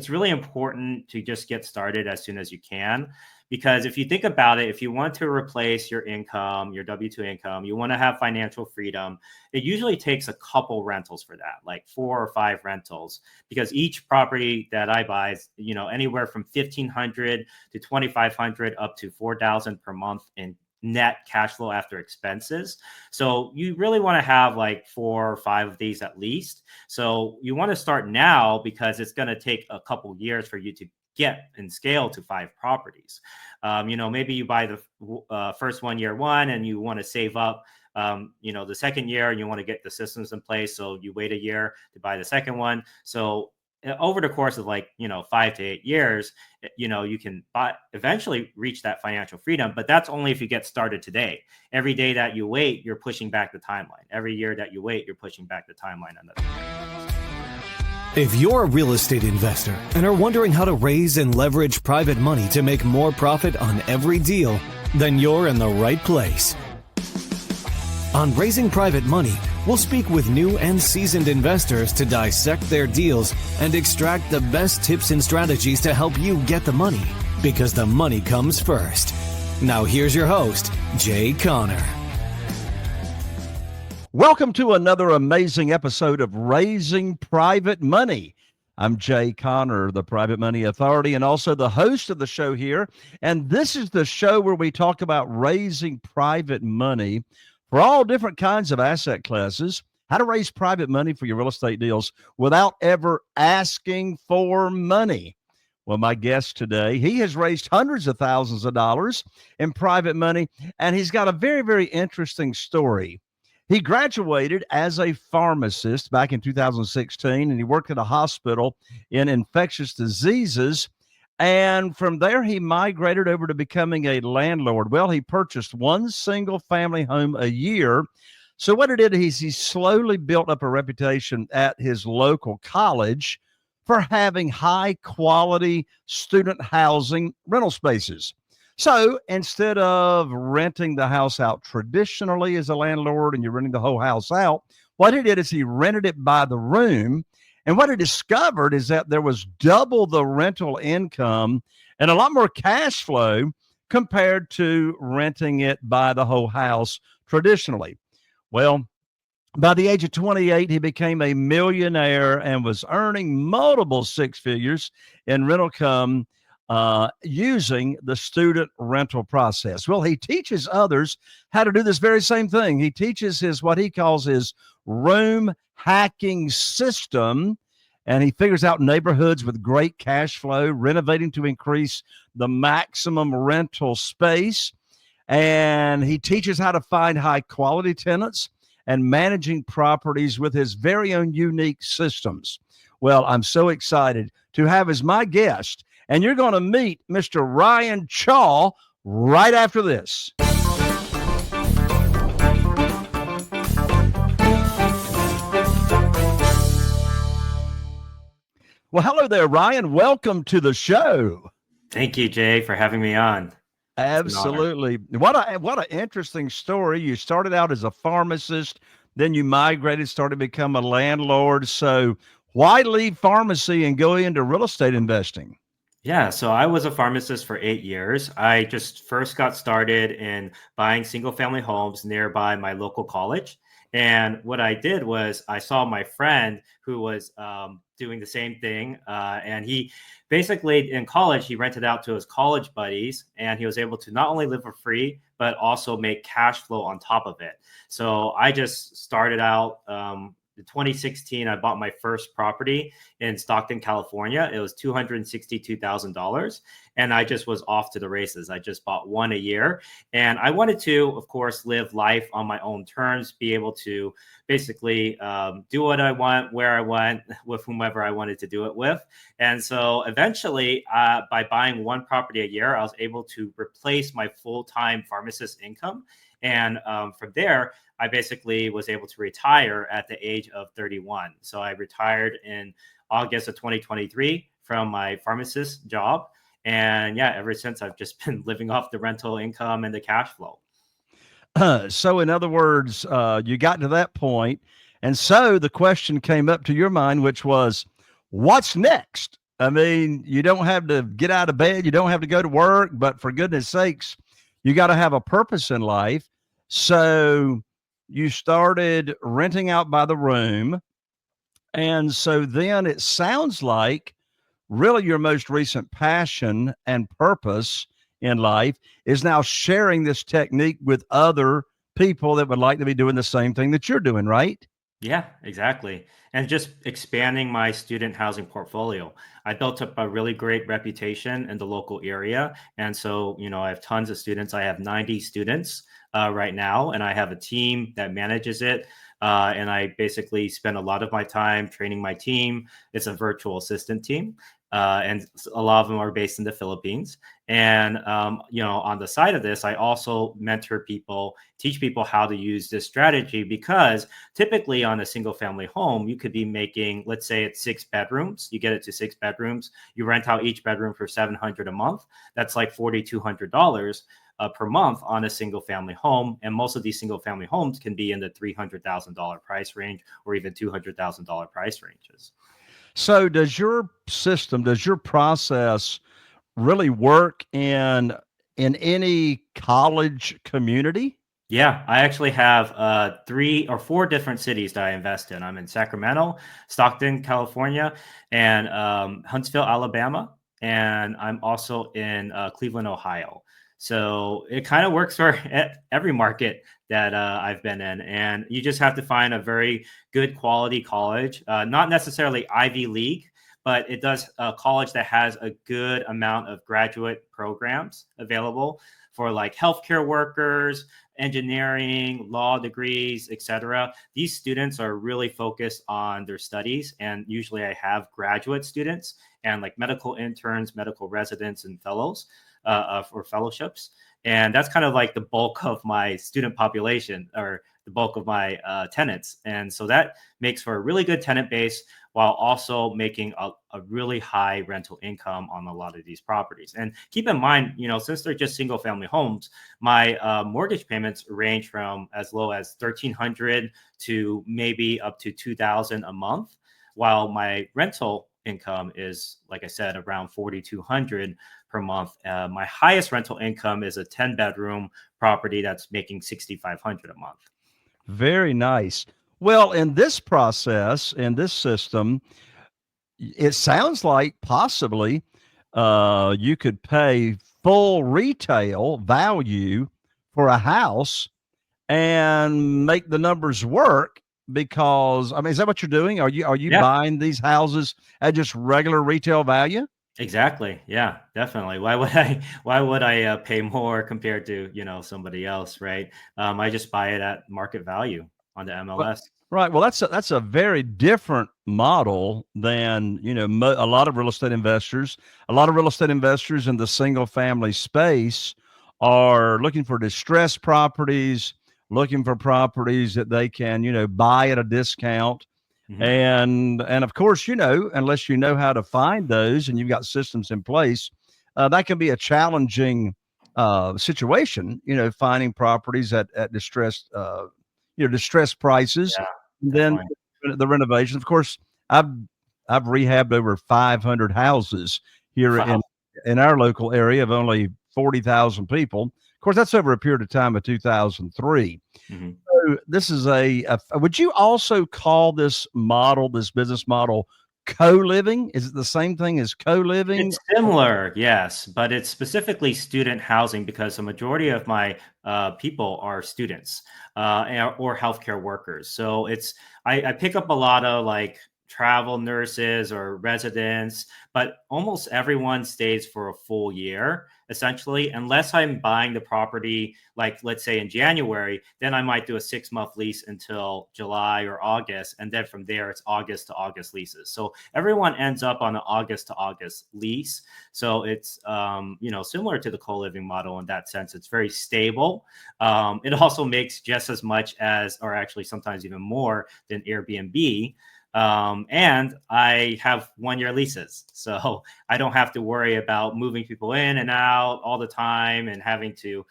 it's really important to just get started as soon as you can. Because if you think about it, if you want to replace your income, your W-2 income, you want to have financial freedom, it usually takes a couple rentals for that, like 4 or 5 rentals, because each property that I buy is, anywhere from 1,500 to 2,500 up to 4,000 per month in net cash flow after expenses. So you really want to have like 4 or 5 of these at least. So you want to start now because it's going to take a couple years for you to get and scale to 5 properties. Maybe you buy the first one year one and you want to save up, the second year and you want to get the systems in place. So you wait a year to buy the second one. So over the course of 5 to 8 years, you can eventually reach that financial freedom, but that's only if you get started today. Every day that you wait, you're pushing back the timeline. Every year that you wait, you're pushing back the timeline on that. If you're a real estate investor and are wondering how to raise and leverage private money to make more profit on every deal, then you're in the right place. On Raising Private Money, we'll speak with new and seasoned investors to dissect their deals and extract the best tips and strategies to help you get the money, because the money comes first. Now here's your host, Jay Conner. Welcome to another amazing episode of Raising Private Money. I'm Jay Conner, the Private Money Authority, and also the host of the show here. And this is the show where we talk about raising private money for all different kinds of asset classes, how to raise private money for your real estate deals without ever asking for money. Well, my guest today, he has raised hundreds of thousands of dollars in private money, and he's got a very, very interesting story. He graduated as a pharmacist back in 2016, and he worked at a hospital in infectious diseases. And from there, he migrated over to becoming a landlord. Well, he purchased one single family home a year. So what he did is he slowly built up a reputation at his local college for having high quality student housing rental spaces. So instead of renting the house out traditionally as a landlord and you're renting the whole house out, what he did is he rented it by the room. And what he discovered is that there was double the rental income and a lot more cash flow compared to renting it by the whole house traditionally. Well, by the age of 28, he became a millionaire and was earning multiple 6 figures in rental income using the student rental process. Well, he teaches others how to do this very same thing. He teaches what he calls his room hacking system, and he figures out neighborhoods with great cash flow, renovating to increase the maximum rental space. And he teaches how to find high quality tenants and managing properties with his very own unique systems. Well, I'm so excited to have as my guest, and you're going to meet Mr. Ryan Chaw right after this. Well, hello there, Ryan. Welcome to the show. Thank you, Jay, for having me on. Absolutely. What an interesting story. You started out as a pharmacist, then you migrated, started to become a landlord. So why leave pharmacy and go into real estate investing? Yeah, so I was a pharmacist for 8 years. I just first got started in buying single family homes nearby my local college. And what I did was I saw my friend who was doing the same thing. And he basically in college, he rented out to his college buddies, and he was able to not only live for free, but also make cash flow on top of it. So I just started out in 2016, I bought my first property in Stockton, California. It was $262,000. And I just was off to the races. I just bought one a year. And I wanted to, of course, live life on my own terms, be able to basically do what I want, where I want, with whomever I wanted to do it with. And so eventually, by buying one property a year, I was able to replace my full-time pharmacist income. And from there, I basically was able to retire at the age of 31. So I retired in August of 2023 from my pharmacist job. And yeah, ever since I've just been living off the rental income and the cash flow. So in other words, you got to that point. And so the question came up to your mind, which was, what's next? I mean, you don't have to get out of bed, you don't have to go to work, but for goodness sakes, you got to have a purpose in life. So you started renting out by the room. And so then it sounds like really your most recent passion and purpose in life is now sharing this technique with other people that would like to be doing the same thing that you're doing, right? Yeah, exactly. And just expanding my student housing portfolio. I built up a really great reputation in the local area. And so, I have tons of students. I have 90 students right now, and I have a team that manages it. And I basically spend a lot of my time training my team. It's a virtual assistant team. And a lot of them are based in the Philippines. And, on the side of this, I also mentor people, teach people how to use this strategy because typically on a single family home, you could be making, let's say it's 6 bedrooms. You get it to 6 bedrooms. You rent out each bedroom for $700 a month. That's like $4,200 per month on a single family home. And most of these single family homes can be in the $300,000 price range or even $200,000 price ranges. So does your process really work in any college community? Yeah, I actually have 3 or 4 different cities that I invest in. I'm in Sacramento, Stockton, California, and Huntsville, Alabama, and I'm also in Cleveland, Ohio. So it kind of works for every market that I've been in, and you just have to find a very good quality college, not necessarily Ivy League, but it does a college that has a good amount of graduate programs available for like healthcare workers, engineering, law degrees, etc. These students are really focused on their studies, and usually I have graduate students and like medical interns, medical residents, and fellows for fellowships. And that's kind of like the bulk of my student population or the bulk of my tenants. And so that makes for a really good tenant base while also making a really high rental income on a lot of these properties. And keep in mind, since they're just single family homes, my mortgage payments range from as low as 1,300 to maybe up to 2,000 a month, while my rental income is, like I said, around 4,200 per month. My highest rental income is a 10-bedroom property that's making 6,500 a month. Very nice. Well, in this process, in this system, it sounds like possibly you could pay full retail value for a house and make the numbers work because I mean, is that what you're doing? Are you Yeah. buying these houses at just regular retail value? Exactly. Yeah, definitely. Why would I pay more compared to, somebody else, right? I just buy it at market value on the Well, MLS. right. Well, that's a very different model than a lot of real estate investors. A lot of real estate investors in the single family space are looking for distressed properties, looking for properties that they can buy at a discount. Hmm. And of course, unless you know how to find those and you've got systems in place, that can be a challenging situation. Finding properties at distressed prices. Yeah, And then definitely. the renovations. Of course, I've I've rehabbed over 500 houses here Wow. in our local area of only 40,000 people. Of course, that's over a period of time of 2003. Hmm. So this is would you also call this model, this business model, co-living? Is it the same thing as co-living? It's similar, yes, but it's specifically student housing because the majority of my people are students or healthcare workers. So I pick up a lot of like travel nurses or residents, but almost everyone stays for a full year essentially, unless I'm buying the property, like let's say in January, then I might do a 6 month lease until July or August. And then from there, it's August to August leases. So everyone ends up on an August to August lease. So it's, similar to the co-living model in that sense. It's very stable. It also makes just as much as, or actually sometimes even more than Airbnb. And I have 1 year leases. So I don't have to worry about moving people in and out all the time and having to,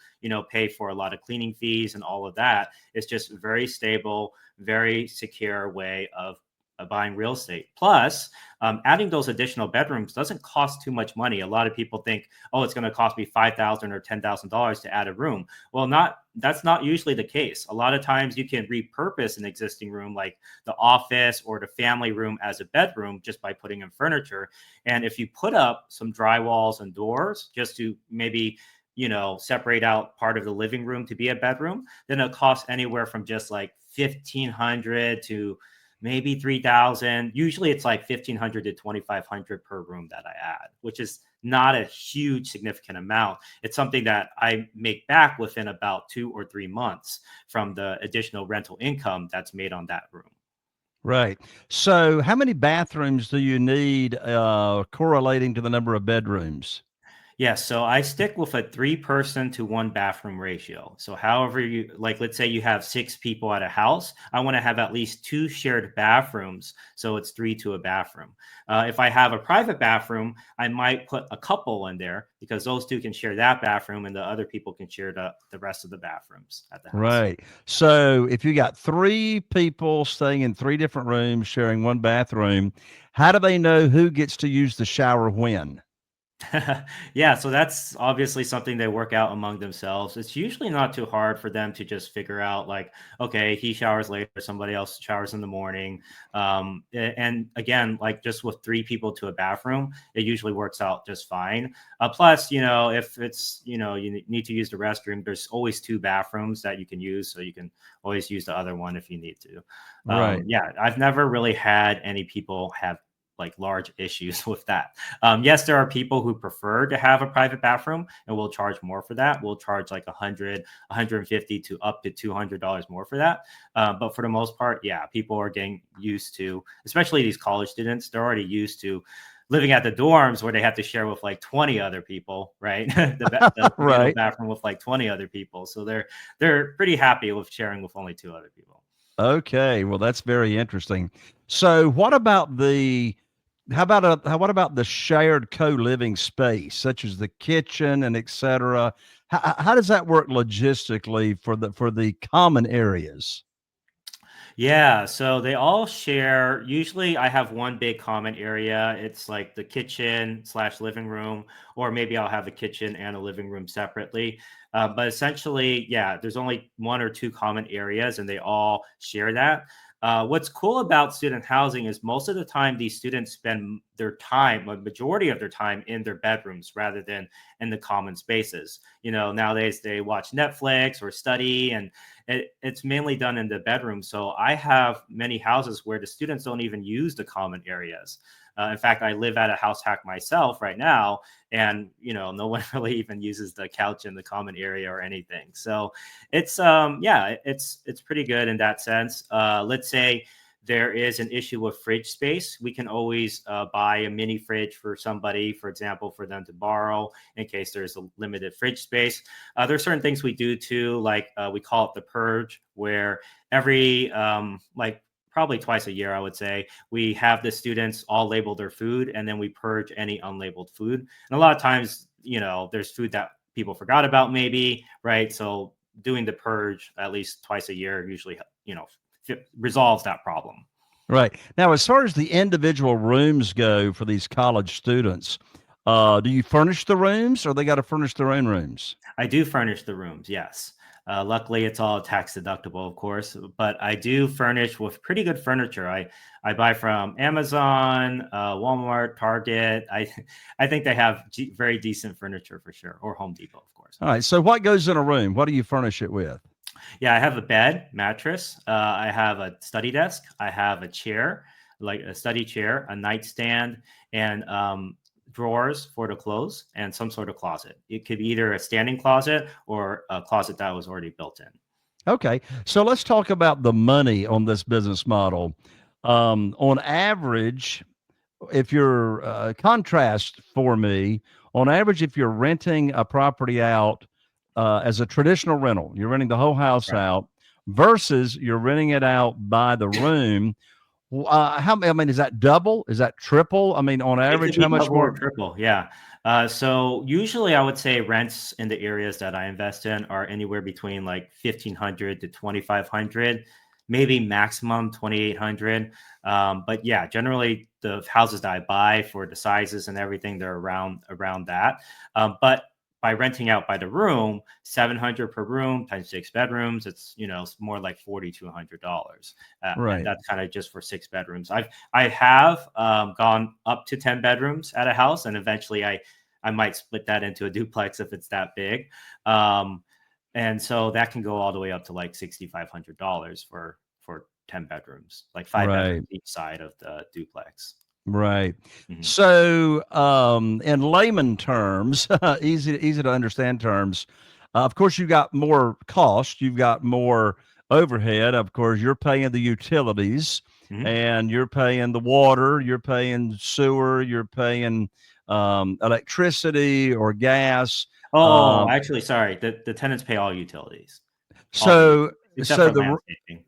pay for a lot of cleaning fees and all of that. It's just very stable, very secure way of buying real estate. Plus, adding those additional bedrooms doesn't cost too much money. A lot of people think, oh, it's going to cost me $5,000 or $10,000 to add a room. Well, that's not usually the case. A lot of times you can repurpose an existing room like the office or the family room as a bedroom just by putting in furniture. And if you put up some drywalls and doors just to maybe separate out part of the living room to be a bedroom, then it costs anywhere from just like 1,500 to maybe 3,000. Usually it's like 1,500 to 2,500 per room that I add, which is not a huge significant amount. It's something that I make back within about 2 or 3 months from the additional rental income that's made on that room. Right. So how many bathrooms do you need correlating to the number of bedrooms? Yes, so I stick with a 3-person to 1 bathroom ratio. So however you like, let's say you have 6 people at a house, I want to have at least 2 shared bathrooms. So it's 3 to a bathroom. If I have a private bathroom, I might put a couple in there because those 2 can share that bathroom and the other people can share the rest of the bathrooms at the house. Right. So if you got 3 people staying in 3 different rooms, sharing 1 bathroom, how do they know who gets to use the shower when? Yeah, so that's obviously something they work out among themselves. It's usually not too hard for them to just figure out, like, okay, he showers later, somebody else showers in the morning. And again, like just with 3 people to a bathroom, it usually works out just fine. Plus, if it's, you need to use the restroom, there's always 2 bathrooms that you can use. So you can always use the other one if you need to. Right. Yeah, I've never really had any people have like large issues with that. Yes, there are people who prefer to have a private bathroom and we'll charge more for that. We'll charge like 100, 150 to up to $200 more for that. But for the most part, yeah, people are getting used to, especially these college students, they're already used to living at the dorms where they have to share with like 20 other people, right? The middle Right. bathroom with like 20 other people. So they're pretty happy with sharing with only 2 other people. Okay. Well, that's very interesting. So what about what about the shared co-living space, such as the kitchen and et cetera? How does that work logistically for the common areas? Yeah, so they all share. Usually, I have one big common area. It's like the kitchen slash living room, or maybe I'll have the kitchen and a living room separately. But essentially, yeah, there's only 1 or 2 common areas, and they all share that. What's cool about student housing is most of the time these students spend their time, a majority of their time, in their bedrooms rather than in the common spaces. Nowadays they watch Netflix or study, and it's mainly done in the bedroom. So I have many houses where the students don't even use the common areas. In fact, I live at a house hack myself right now, and no one really even uses the couch in the common area or anything. So it's pretty good in that sense. Let's say there is an issue with fridge space, we can always buy a mini fridge for somebody, for example, for them to borrow in case there's a limited fridge space. There's certain things we do too, like we call it the purge, where every like probably twice a year, I would say, we have the students all label their food and then we purge any unlabeled food. And a lot of times, there's food that people forgot about maybe, right? So doing the purge at least twice a year usually, resolves that problem. Right. Now, as far as the individual rooms go for these college students, do you furnish the rooms or they got to furnish their own rooms? I do furnish the rooms, yes. Luckily, it's all tax deductible, of course, but I do furnish with pretty good furniture. I buy from Amazon, Walmart, Target. I think they have very decent furniture for sure, or Home Depot, of course. All right. So, what goes in a room? What do you furnish it with? Yeah, I have a bed, mattress. I have a study desk. I have a chair, like a study chair, a nightstand, and drawers for the clothes, and some sort of closet. It could be either a standing closet or a closet that was already built in. Okay. So, let's talk about the money on this business model. On average, if you're contrast for me, on average, if you're renting a property out as a traditional rental, you're renting the whole house Right. out versus you're renting it out by the room. I mean, is that double? Is that triple? I mean, on It could average, be how much double or more? triple. Yeah. So usually I would say rents in the areas that I invest in are anywhere between like 1,500 to 2,500, maybe maximum 2,800. But yeah, generally the houses that I buy for the sizes and everything, they're around that. But by renting out by the room, 700 per room times 6 bedrooms, it's it's more like $4,200, and Right. that's kind of just for 6 bedrooms. I have gone up to 10 bedrooms at a house, and eventually I might split that into a duplex if it's that big. And so that can go all the way up to like $6,500 for 10 bedrooms, like 5 bedrooms Right. each side of the duplex. Right. Mhm. So, in layman terms, easy to understand terms, of course, you've got more cost, you've got more overhead. Of course, you're paying the utilities, Mhm. and you're paying the water, you're paying sewer, you're paying electricity or gas. Oh, Um, actually, sorry. The tenants pay all utilities, all the so, utilities, except so for the landscaping.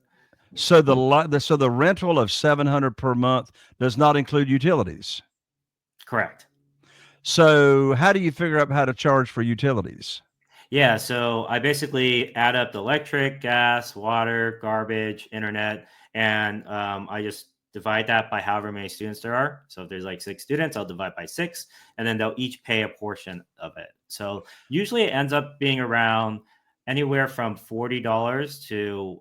so the so the rental of 700 per month does not include utilities. Correct. So, how do you figure out how to charge for utilities? Yeah, so I basically add up the electric, gas, water, garbage, internet, and I just divide that by however many students there are. So if there's like 6 students, I'll divide by 6, and then they'll each pay a portion of it. So usually it ends up being around anywhere from $40 to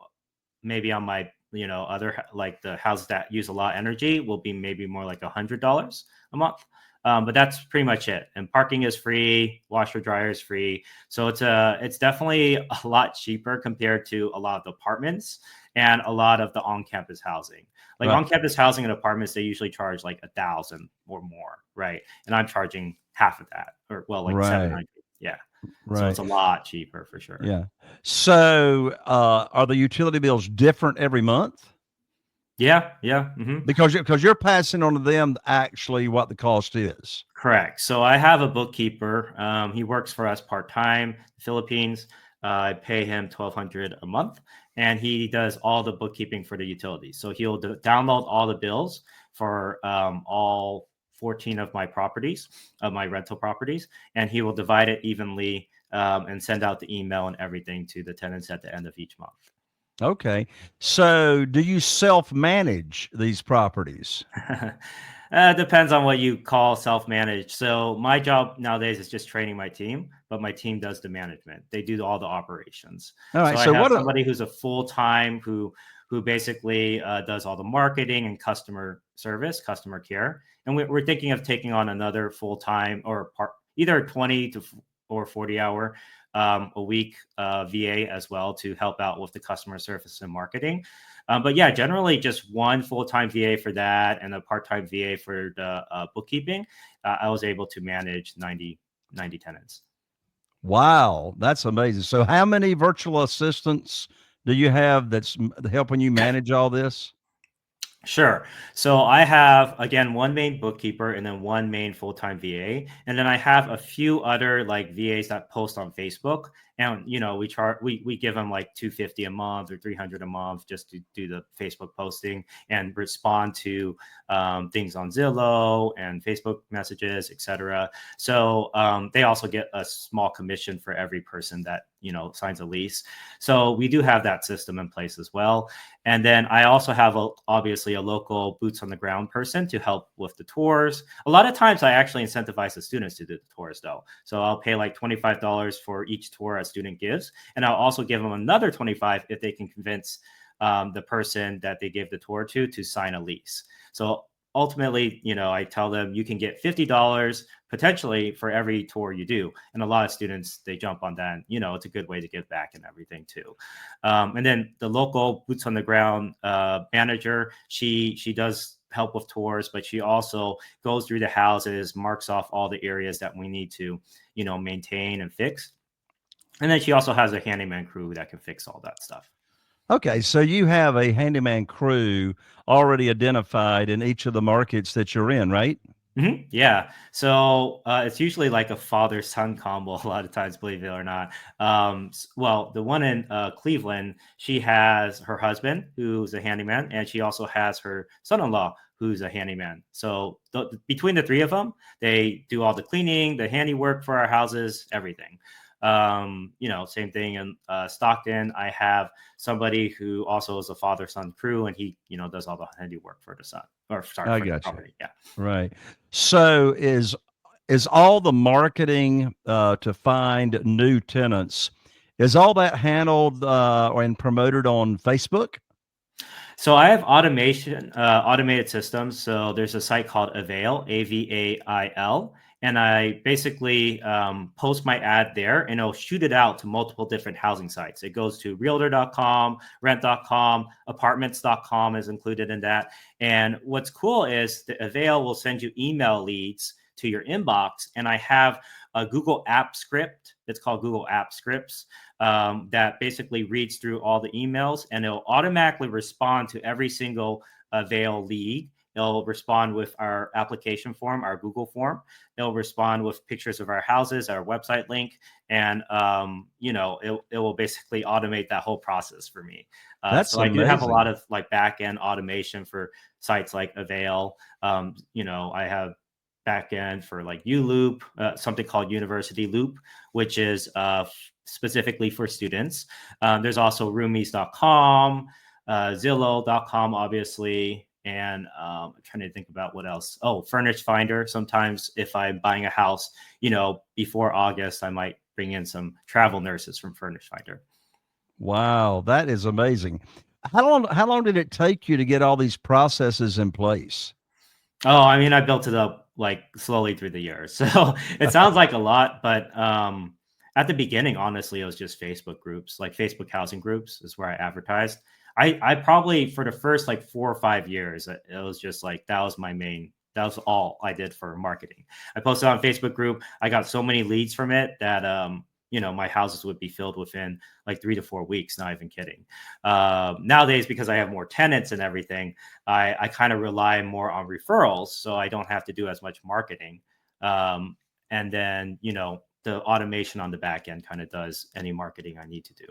maybe on my other like the houses that use a lot of energy will be maybe more like $100 a month. But that's pretty much it. And parking is free, washer dryer is free, so it's definitely a lot cheaper compared to a lot of the apartments and a lot of the on-campus housing. Like Right. on-campus housing and apartments, they usually charge like 1,000 or more, right? And I'm charging half of that, or well, like Right. 700. Yeah, so it's Right. a lot cheaper for sure. Yeah. So, are the utility bills different every month? Yeah, yeah. Hmm. Because you're passing on to them actually what the cost is. Correct. So I have a bookkeeper. He works for us part time, Philippines. I pay him 1,200 a month, and he does all the bookkeeping for the utilities. So he'll download all the bills for all 14 of my properties, of my rental properties, and he will divide it evenly and send out the email and everything to the tenants at the end of each month. Okay. So, do you self-manage these properties? Depends on what you call self-managed. So my job nowadays is just training my team, but my team does the management. They do all the operations. All So right. I So, have what somebody who's a full-time who basically does all the marketing and customer service, customer care. And we're thinking of taking on another full-time or either 20 to or 40 hour a week VA as well to help out with the customer service and marketing. But yeah, generally just one full time VA for that and a part time VA for the bookkeeping. I was able to manage 90 tenants. Wow, that's amazing. So, how many virtual assistants do you have that's helping you manage all this? Sure. So I have again one main bookkeeper and then one main full-time VA, and then I have a few other like VAs that post on Facebook. And we give them like 250 a month or 300 a month just to do the Facebook posting and respond to things on Zillow and Facebook messages, etc. So they also get a small commission for every person that signs a lease. So we do have that system in place as well. And then I also have obviously a local boots on the ground person to help with the tours. A lot of times I actually incentivize the students to do the tours though. So I'll pay like $25 for each tour a student gives. And I'll also give them another 25 if they can convince the person that they gave the tour to sign a lease. So ultimately, I tell them you can get $50 potentially for every tour you do. And a lot of students, they jump on that. And, it's a good way to give back and everything too. And then the local boots on the ground manager, she does help with tours, but she also goes through the houses, marks off all the areas that we need to, maintain and fix. And then she also has a handyman crew that can fix all that stuff. Okay, so you have a handyman crew already identified in each of the markets that you're in, right? Yeah. So it's usually like a father son combo a lot of times, believe it or not. Well, the one in Cleveland, she has her husband who's a handyman, and she also has her son in law who's a handyman. So between the three of them, they do all the cleaning, the handiwork for our houses, everything. Same thing in Stockton. I have somebody who also is a father-son crew, and he, does all the handiwork for the son, or sorry, I for the got you. property. Yeah. Right. So is all the marketing to find new tenants, is all that handled and promoted on Facebook? So I have automated systems. So there's a site called Avail, Avail, and I basically post my ad there, and it'll shoot it out to multiple different housing sites. It goes to realtor.com, rent.com, apartments.com is included in that. And what's cool is the Avail will send you email leads to your inbox, and I have a Google App script. It's called Google App Scripts, that basically reads through all the emails, and it'll automatically respond to every single Avail lead. It'll respond with our application form, our Google form. It'll respond with pictures of our houses, our website link, and it will basically automate that whole process for me. That's So I do have a lot amazing. of like back end automation for sites like Avail. I have back end for like ULoop, something called University Loop, which is specifically for students. There's also roomies.com, Zillow.com, obviously. And I'm trying to think about what else. Oh, Furnish Finder. Sometimes if I'm buying a house, before August, I might bring in some travel nurses from Furnish Finder. Wow, that is amazing. How long did it take you to get all these processes in place? Oh, I mean, I built it up like slowly through the years. So it sounds like a lot, but at the beginning, honestly, it was just Facebook groups, like Facebook housing groups is where I advertised. I probably for the first like 4 or 5 years, it was just like that was all I did for marketing. I posted on Facebook group. I got so many leads from it that my houses would be filled within like 3 to 4 weeks. Not even kidding. Nowadays, because I have more tenants and everything, I kind of rely more on referrals, so I don't have to do as much marketing. And then, the automation on the back end kind of does any marketing I need to do.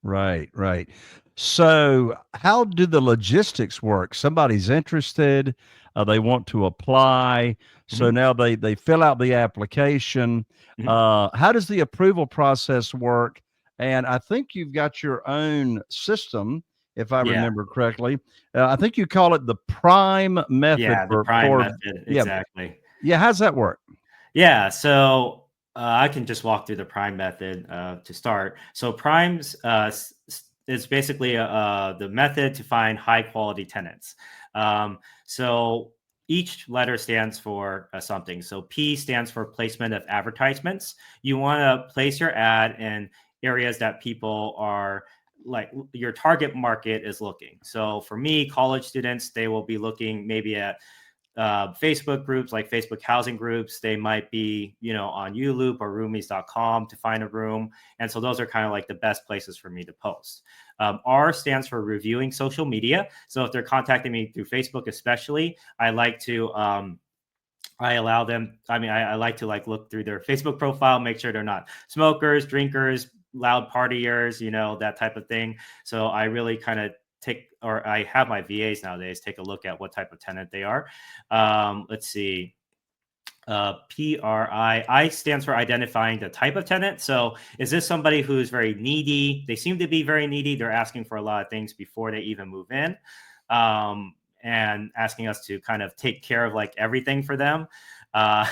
Right, right. So, how do the logistics work? Somebody's interested, they want to apply. So Mhm. now they fill out the application. Mhm. How does the approval process work? And I think you've got your own system, if I Yeah. remember correctly. I think you call it the Prime method Yeah. The prime for method. yeah, Exactly. yeah. How's that work? Yeah, so I can just walk through the prime method to start. So primes is basically the method to find high quality tenants. So each letter stands for something. So P stands for placement of advertisements. You want to place your ad in areas that people are like your target market is looking. So for me, college students, they will be looking maybe at Facebook groups like Facebook housing groups. They might be, on ULoop or roomies.com to find a room. And so those are kind of like the best places for me to post. R stands for reviewing social media. So if they're contacting me through Facebook, especially, I like to, I allow them, I like to like look through their Facebook profile, make sure they're not smokers, drinkers, loud partiers, that type of thing. So I really kind of I have my VAs nowadays take a look at what type of tenant they are. Let's see. PRI stands for identifying the type of tenant. So is this somebody who's very needy? They seem to be very needy. They're asking for a lot of things before they even move in. And asking us to kind of take care of like everything for them. Uh,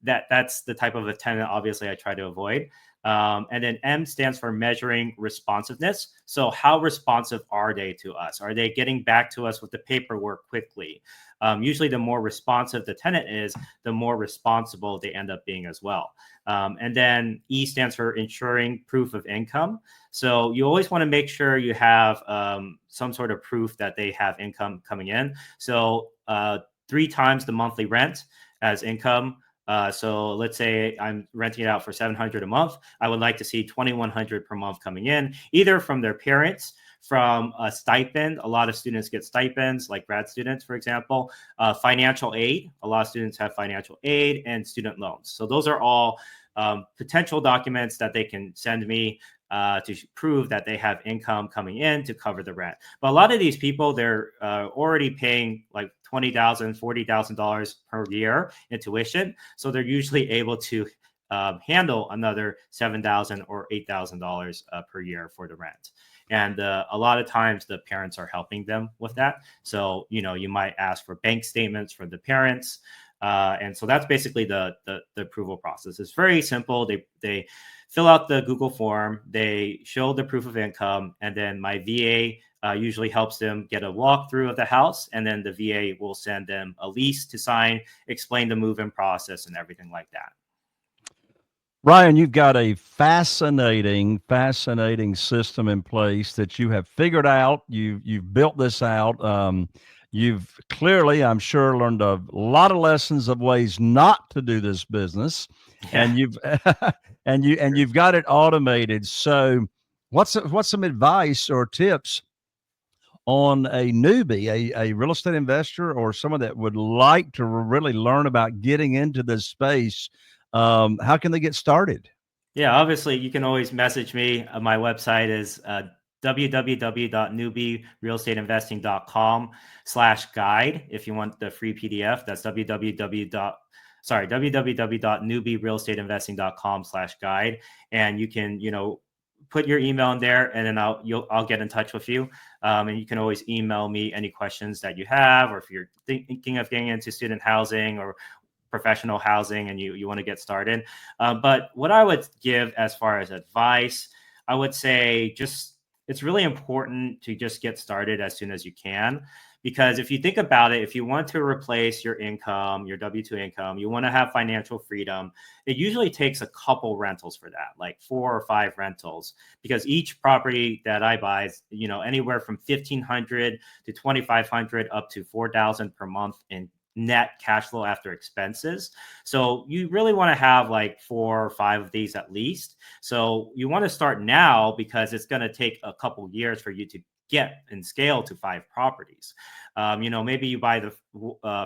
that's the type of a tenant, obviously, I try to avoid. And then M stands for measuring responsiveness. So how responsive are they to us? Are they getting back to us with the paperwork quickly? Usually the more responsive the tenant is, the more responsible they end up being as well. And then E stands for ensuring proof of income. So you always want to make sure you have some sort of proof that they have income coming in. So 3 times the monthly rent as income. So let's say I'm renting it out for $700 a month. I would like to see $2,100 per month coming in, either from their parents, from a stipend. A lot of students get stipends, like grad students, for example. Financial aid. A lot of students have financial aid and student loans. So those are all potential documents that they can send me to prove that they have income coming in to cover the rent. But a lot of these people, they're already paying like $20,000, $40,000 per year in tuition. So they're usually able to handle another $7,000 or $8,000 per year for the rent. And a lot of times the parents are helping them with that. So, you might ask for bank statements for the parents. And so that's basically the approval process. It's very simple. They fill out the Google form, they show the proof of income, and then my VA usually helps them get a walkthrough of the house, and then the VA will send them a lease to sign, explain the move-in process and everything like that. Ryan, you've got a fascinating system in place that you have figured out. You've built this out. You've clearly, I'm sure, learned a lot of lessons of ways not to do this business, and you've you've got it automated. So, what's some advice or tips on a newbie, a real estate investor, or someone that would like to really learn about getting into this space? How can they get started? Yeah, obviously you can always message me. My website is www.newbierealestateinvesting.com/guide. If you want the free PDF, that's www.newbierealestateinvesting.com/guide. And you can, put your email in there, and then I'll get in touch with you. And you can always email me any questions that you have, or if you're thinking of getting into student housing or professional housing and you want to get started. But what I would give as far as advice, I would say it's really important to just get started as soon as you can. Because if you think about it, if you want to replace your income, your W-2 income, you want to have financial freedom, it usually takes a couple rentals for that, like 4 or 5 rentals, because each property that I buy is, anywhere from $1,500 to $2,500 up to $4,000 per month in net cash flow after expenses. So you really want to have like 4 or 5 of these at least. So you want to start now, because it's going to take a couple years for you to get and scale to 5 properties. Maybe you buy the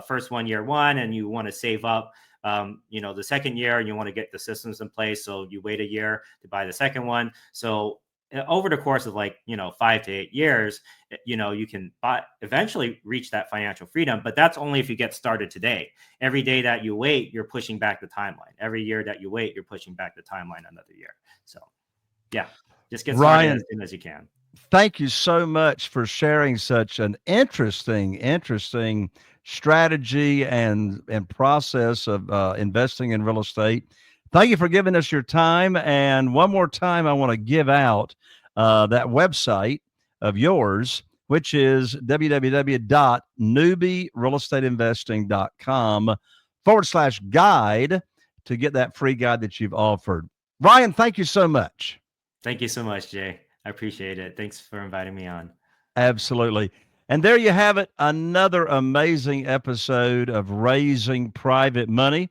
first one, year 1, and you want to save up, the second year, and you want to get the systems in place. So you wait a year to buy the second one. So over the course of 5 to 8 years, you can eventually reach that financial freedom, but that's only if you get started today. Every day that you wait, you're pushing back the timeline. Every year that you wait, you're pushing back the timeline another year. So yeah, just get started as soon as you can. Thank you so much for sharing such an interesting strategy and process of investing in real estate. Thank you for giving us your time. And one more time, I want to give out that website of yours, which is www.newbierealestateinvesting.com/guide to get that free guide that you've offered. Ryan, thank you so much. Thank you so much, Jay. I appreciate it. Thanks for inviting me on. Absolutely. And there you have it, another amazing episode of Raising Private Money.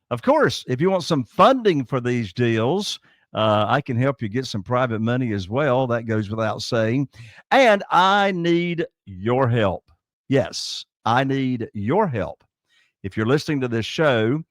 Of course, if you want some funding for these deals, I can help you get some private money as well. That goes without saying. And I need your help. Yes, I need your help. If you're listening to this show,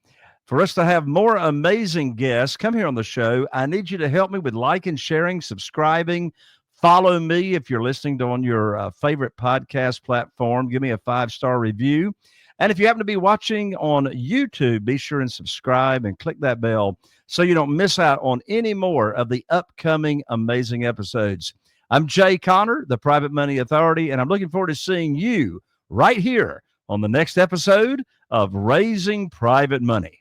for us to have more amazing guests come here on the show, I need you to help me with liking, sharing, subscribing. Follow me if you're listening on your favorite podcast platform. Give me a 5-star review. And if you happen to be watching on YouTube, be sure and subscribe and click that bell so you don't miss out on any more of the upcoming amazing episodes. I'm Jay Conner, the Private Money Authority, and I'm looking forward to seeing you right here on the next episode of Raising Private Money.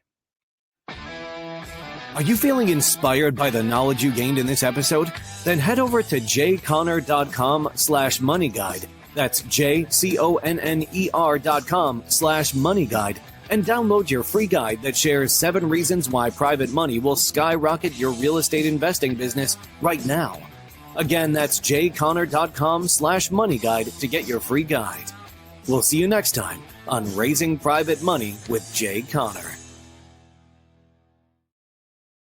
Are you feeling inspired by the knowledge you gained in this episode? Then head over to jconner.com/moneyguide. That's jconner.com/moneyguide and download your free guide that shares 7 reasons why private money will skyrocket your real estate investing business right now. Again, that's jconner.com/moneyguide to get your free guide. We'll see you next time on Raising Private Money with Jay Conner.